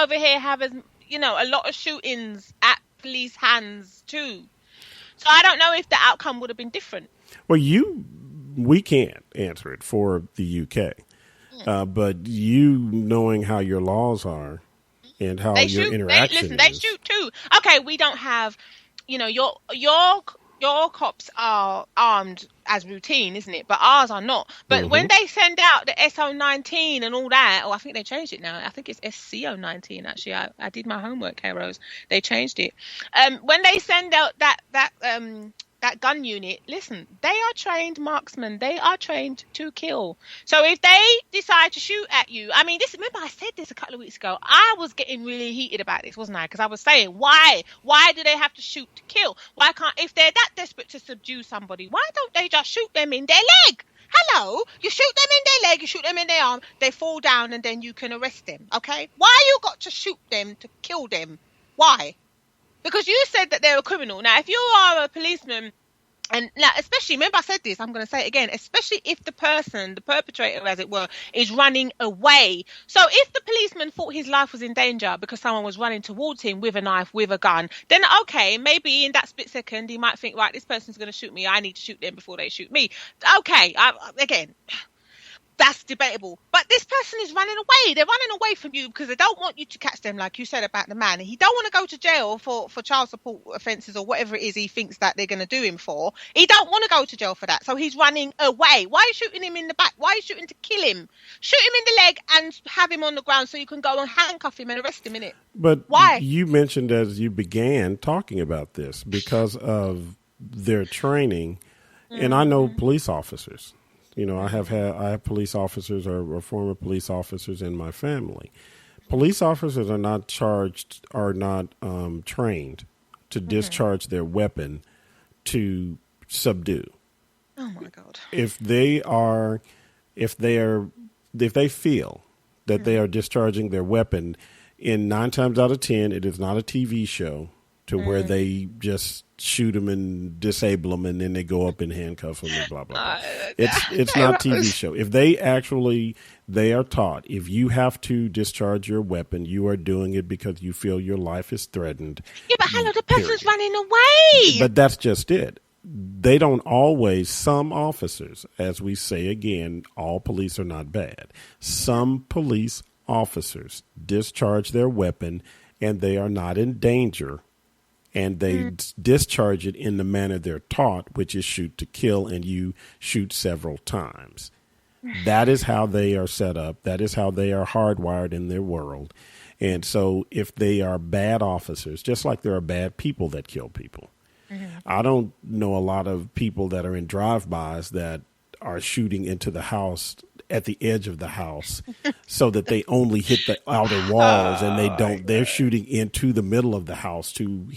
over here have a lot of shootings at police hands too. So I don't know if the outcome would have been different. Well, we can't answer it for the UK, but you knowing how your laws are and how your interaction is. They shoot too. Okay, we don't have, your cops are armed as routine, isn't it? But ours are not. But when they send out the SO19 and all that, I think they changed it now. I think it's SCO19 actually. I did my homework, heroes. They changed it. When they send out that gun unit, listen, they are trained marksmen. They are trained to kill. So if they decide to shoot at you, remember I said this a couple of weeks ago. I was getting really heated about this, wasn't I? Because I was saying, why do they have to shoot to kill? Why can't, if they're that desperate to subdue somebody, why don't they just shoot them in their leg? Hello, you shoot them in their leg, you shoot them in their arm, they fall down and then you can arrest them, okay? Why you got to shoot them to kill them? Why? Because you said that they're a criminal. Now, if you are a policeman, and now, especially, remember I said this, I'm going to say it again, especially if the person, the perpetrator, as it were, is running away. So if the policeman thought his life was in danger because someone was running towards him with a knife, with a gun, then okay, maybe in that split second, he might think, right, this person's going to shoot me. I need to shoot them before they shoot me. Okay, again, that's debatable. But this person is running away. They're running away from you because they don't want you to catch them, like you said about the man. He don't want to go to jail for child support offences or whatever it is he thinks that they're going to do him for. He don't want to go to jail for that. So he's running away. Why are you shooting him in the back? Why are you shooting to kill him? Shoot him in the leg and have him on the ground so you can go and handcuff him and arrest him, innit? But why? You mentioned as you began talking about this because of their training, and I know police officers. I have police officers or former police officers in my family. Police officers are not trained to discharge their weapon to subdue. Oh my God! If they feel that they are discharging their weapon, in 9 times out of 10, it is not a TV show to where they just shoot them and disable them and then they go up and handcuff them and blah, blah, blah. It's not a TV show. If they are taught, if you have to discharge your weapon, you are doing it because you feel your life is threatened. Yeah, but hello, the person's running away. But that's just it. They don't always, some officers, as we say again, all police are not bad. Some police officers discharge their weapon and they are not in danger. And they discharge it in the manner they're taught, which is shoot to kill, and you shoot several times. That is how they are set up. That is how they are hardwired in their world. And so if they are bad officers, just like there are bad people that kill people, I don't know a lot of people that are in drive-bys that are shooting into the house at the edge of the house so that they only hit the outer walls and they're shooting into the middle of the house to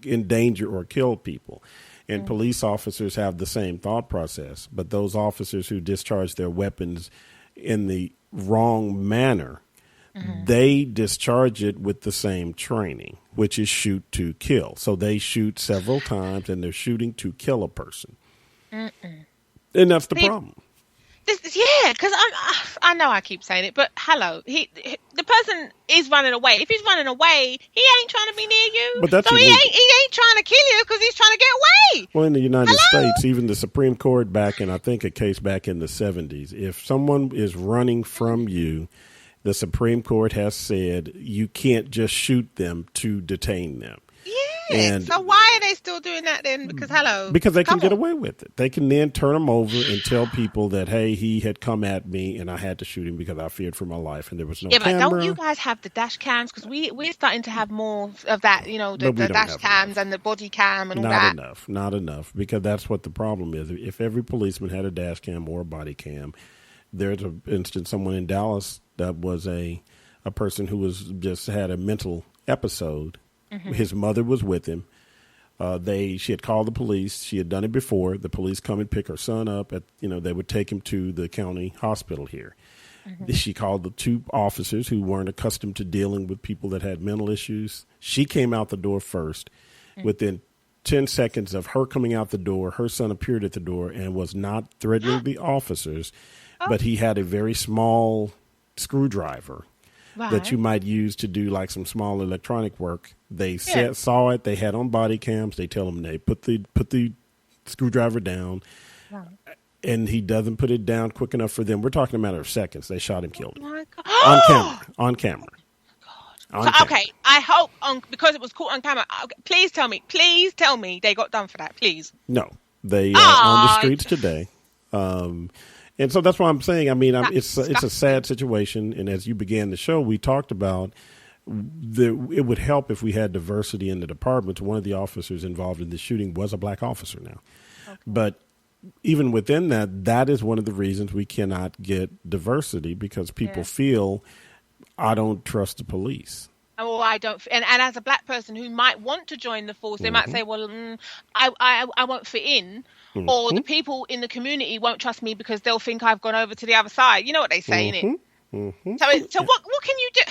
endanger or kill people. And police officers have the same thought process, but those officers who discharge their weapons in the wrong manner, they discharge it with the same training, which is shoot to kill. So they shoot several times and they're shooting to kill a person. And that's the problem. Because I know I keep saying it, but hello, the person is running away. If he's running away, he ain't trying to be near you. But that's he ain't trying to kill you because he's trying to get away. Well, in the United States, even the Supreme Court back in, I think, a case back in the 70s, if someone is running from you, the Supreme Court has said you can't just shoot them to detain them. And so why are they still doing that then? Because they can get away with it. They can then turn them over and tell people that, hey, he had come at me and I had to shoot him because I feared for my life and there was no camera. Yeah, but don't you guys have the dash cams? Because we're starting to have more of that, the dash cams and the body cam and all that. Not enough, because that's what the problem is. If every policeman had a dash cam or a body cam, there's an instance, someone in Dallas that was a person who was just had a mental episode. His mother was with him. She had called the police. She had done it before. The police come and pick her son up. They would take him to the county hospital here. She called the 2 officers who weren't accustomed to dealing with people that had mental issues. She came out the door first. Within 10 seconds of her coming out the door, her son appeared at the door and was not threatening the officers, but he had a very small screwdriver. that you might use to do like some small electronic work. They saw it. They had on body cams. They tell him they put the screwdriver down, and he doesn't put it down quick enough for them. We're talking a matter of seconds. They shot him, killed him on camera. Okay, I hope because it was caught on camera. Please tell me they got done for that. Please. No, they on the streets today. And so that's why I'm saying, I mean, it's a sad situation. And as you began the show, we talked about it would help if we had diversity in the departments. One of the officers involved in the shooting was a black officer now. Okay. But even within that is one of the reasons we cannot get diversity, because people feel, I don't trust the police. Well, I don't, and as a black person who might want to join the force, they might say, "Well, I won't fit in," or the people in the community won't trust me because they'll think I've gone over to the other side. You know what they say, innit? So what can you do?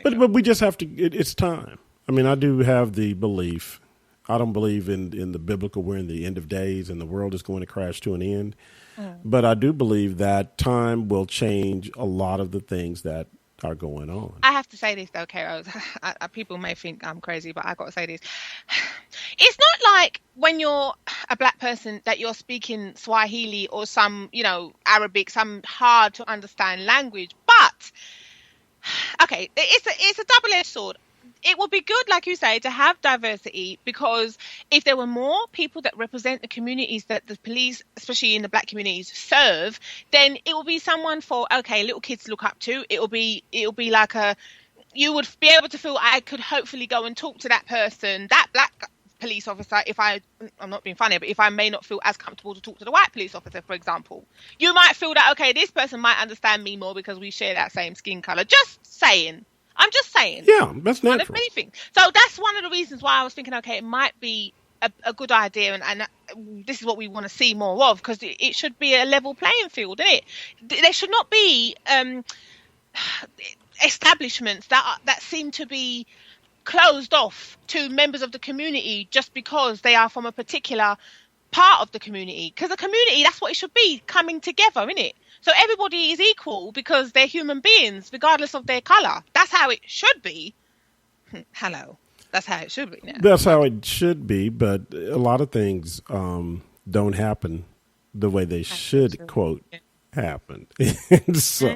But we just have to. It's time. I mean, I do have the belief. I don't believe in the biblical. We're in the end of days, and the world is going to crash to an end. But I do believe that time will change a lot of the things that are going on. I have to say this though, Kairos. People may think I'm crazy, but I got to say this. It's not like when you're a black person that you're speaking Swahili or some, Arabic, some hard to understand language. But okay, it's a double-edged sword. It would be good, like you say, to have diversity, because if there were more people that represent the communities that the police, especially in the black communities, serve, then it will be someone for, little kids to look up to. It'll be like you would be able to feel I could hopefully go and talk to that person, that black police officer, I'm not being funny, but if I may not feel as comfortable to talk to the white police officer, for example, you might feel that, this person might understand me more because we share that same skin color. Just saying. I'm just saying. Yeah, that's natural. One of many things. So that's one of the reasons why I was thinking, it might be a good idea, and this is what we want to see more of, because it should be a level playing field, isn't it? There should not be establishments that seem to be closed off to members of the community just because they are from a particular part of the community. Because a community, that's what it should be, coming together, isn't it? So everybody is equal because they're human beings, regardless of their colour. That's how it should be. Hello. That's how it should be now. That's how it should be, but a lot of things don't happen the way they should, quote, happen. And so,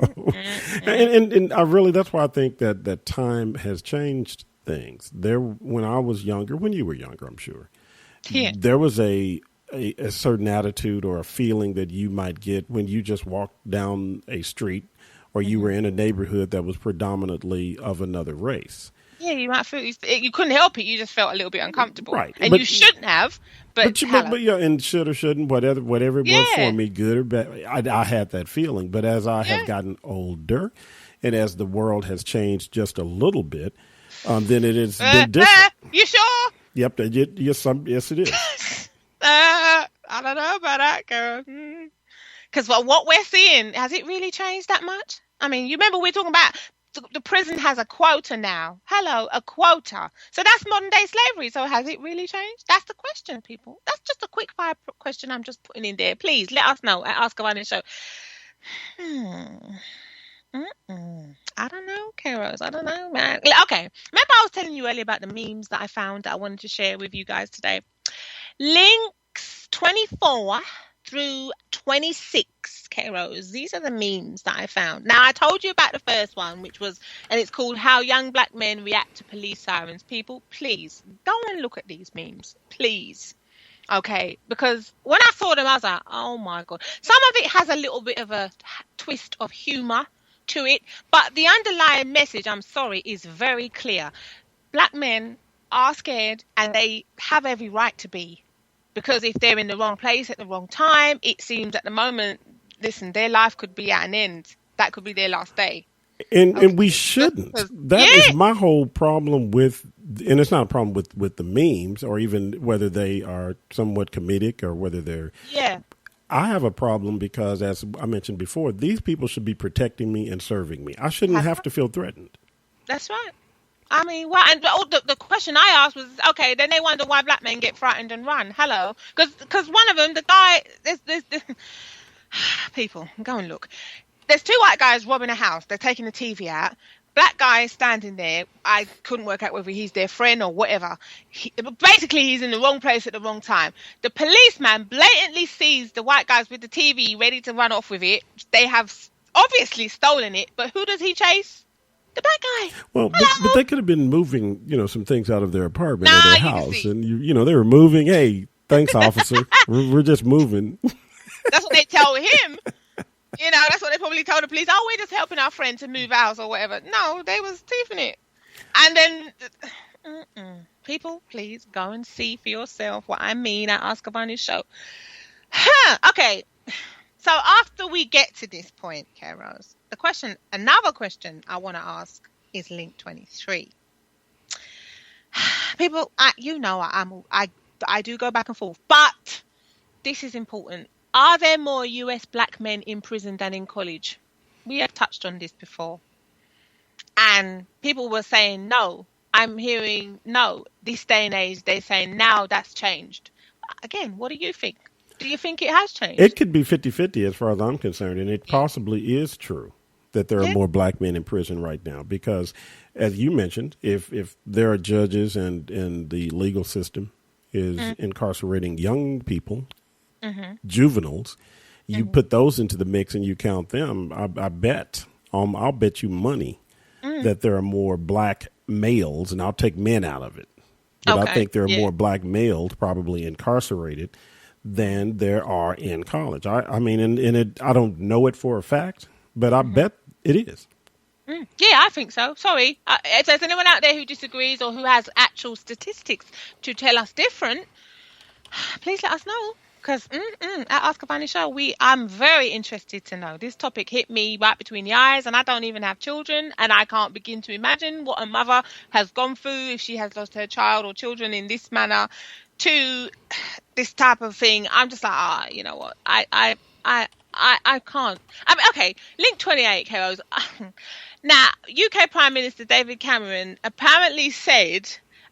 and I really, that's why I think that time has changed things. When I was younger, when you were younger, I'm sure, there was a certain attitude or a feeling that you might get when you just walked down a street or you were in a neighborhood that was predominantly of another race. Yeah, you might feel you couldn't help it. You just felt a little bit uncomfortable, right? And you shouldn't have. But and should or shouldn't, whatever it was for me, good or bad. I had that feeling, but as I have gotten older, and as the world has changed just a little bit, then it is been different. You sure? Yep. Yes, it is. I don't know about that, girl. Because what we're seeing, has it really changed that much? I mean, you remember we were talking about the prison has a quota now. Hello, a quota. So that's modern day slavery. So has it really changed? That's the question, people. That's just a quick fire question I'm just putting in there. Please let us know at Ask Avani Show. I don't know, Kairos. I don't know, man. Okay. Remember I was telling you earlier about the memes that I found that I wanted to share with you guys today? Links 24 through 26, Kairos. These are the memes that I found. Now, I told you about the first one, and it's called How Young Black Men React to Police Sirens. People, please, go and look at these memes. Please. Okay, because when I saw them, I was like, oh my God. Some of it has a little bit of a twist of humor to it, but the underlying message, I'm sorry, is very clear. Black men are scared, and they have every right to be. Because if they're in the wrong place at the wrong time, it seems at the moment, listen, their life could be at an end. That could be their last day. And we shouldn't. That is my whole problem with, and it's not a problem with the memes or even whether they are somewhat comedic or whether they're. Yeah. I have a problem because, as I mentioned before, these people should be protecting me and serving me. I shouldn't have to feel threatened. That's right. I mean, well, and the question I asked was, okay, then they wonder why black men get frightened and run. Hello. Because one of them, the guy, there's people, go and look. There's two white guys robbing a house. They're taking the TV out. black guy is standing there. I couldn't work out whether he's their friend or whatever. Basically, he's in the wrong place at the wrong time. The policeman blatantly sees the white guys with the TV ready to run off with it. They have obviously stolen it, but who does he chase? The black guy. Well, but they could have been moving, some things out of their apartment or their house, and they were moving. Hey, thanks, officer. we're just moving. That's what they tell him. That's what they probably told the police. Oh, we're just helping our friend to move house or whatever. No, they was thieving it. And then, people, please go and see for yourself what I mean at Ask Avani Show. Okay. So after we get to this point, Keros, another question I want to ask is link 23. People, I do go back and forth, but this is important. Are there more US black men in prison than in college? We have touched on this before. And people were saying no. I'm hearing no. This day and age, they're saying now that's changed. Again, what do you think? Do you think it has changed? It could be 50-50 as far as I'm concerned, and it possibly is true that there are more black men in prison right now because, as you mentioned, if there are judges and the legal system is incarcerating young people, juveniles, you put those into the mix and you count them, I bet, I'll bet you money that there are more black males, and I'll take men out of it. But I think there are more black males probably incarcerated than there are in college. I mean, I don't know it for a fact, but I bet it is. Yeah, I think so. Sorry. If there's anyone out there who disagrees or who has actual statistics to tell us different, please let us know. Because at Ask Avani Show, I'm very interested to know. This topic hit me right between the eyes, and I don't even have children, and I can't begin to imagine what a mother has gone through if she has lost her child or children in this manner to this type of thing. I'm just like, you know what? I can't. I mean, okay, link 28, Keros. Now, UK Prime Minister David Cameron apparently said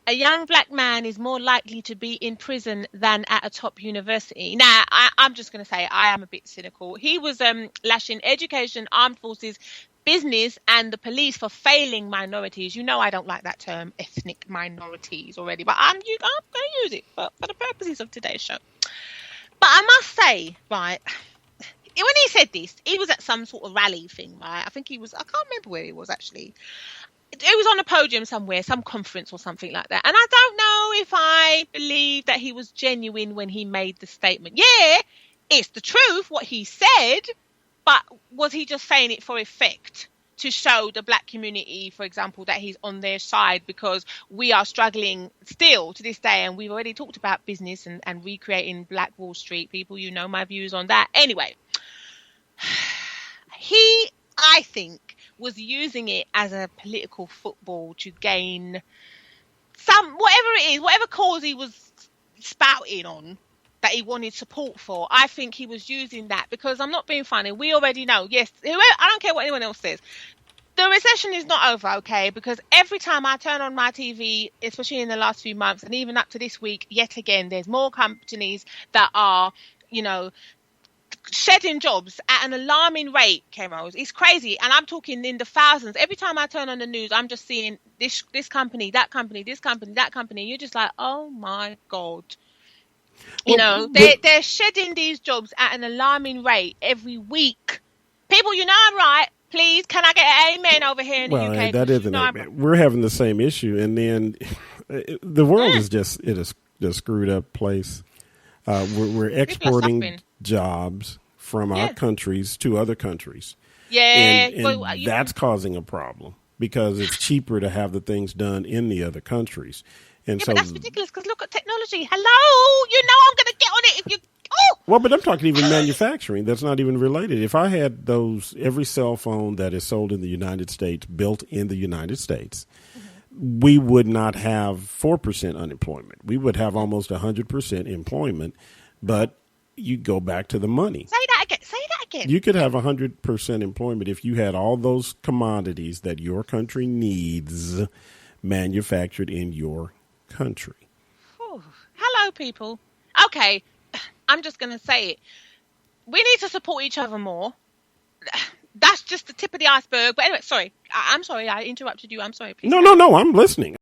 a young black man is more likely to be in prison than at a top university. Now, I'm just going to say I am a bit cynical. He was lashing education, armed forces, business and the police for failing minorities. I don't like that term, ethnic minorities, already, but I'm going to use it for the purposes of today's show. But I must say, right, when he said this, he was at some sort of rally thing, right? I can't remember where he was actually. It was on a podium somewhere, some conference or something like that. And I don't know if I believe that he was genuine when he made the statement. Yeah, it's the truth, what he said, but was he just saying it for effect to show the black community, for example, that he's on their side because we are struggling still to this day. And we've already talked about business and recreating Black Wall Street. People, my views on that. Anyway, he, I think, was using it as a political football to gain whatever cause he was spouting on that he wanted support for. I think he was using that because I'm not being funny. We already know, yes, I don't care what anyone else says. The recession is not over, okay? Because every time I turn on my TV, especially in the last few months and even up to this week, yet again, there's more companies that are, shedding jobs at an alarming rate, Keros. It's crazy. And I'm talking in the thousands. Every time I turn on the news, I'm just seeing this company, that company, this company, that company. You're just like, oh my God. They're shedding these jobs at an alarming rate every week. People, I'm right. Please, can I get an amen over here in the UK? That isn't it. We're having the same issue. And then the world is just a screwed up place. We're exporting jobs from our countries to other countries. Yeah. And that's causing a problem because it's cheaper to have the things done in the other countries. And so but that's ridiculous because look at technology. Hello, I'm going to get on it if you... Oh! Well, but I'm talking even manufacturing. That's not even related. If I had every cell phone that is sold in the United States built in the United States, we would not have 4% unemployment. We would have almost 100% employment, but you go back to the money. Say that again. You could have 100% employment if you had all those commodities that your country needs manufactured in your country. Whew. Hello, people. Okay, I'm just going to say it. We need to support each other more. that's just the tip of the iceberg. But anyway, sorry. I'm sorry I interrupted you. I'm sorry. Please No, I'm listening.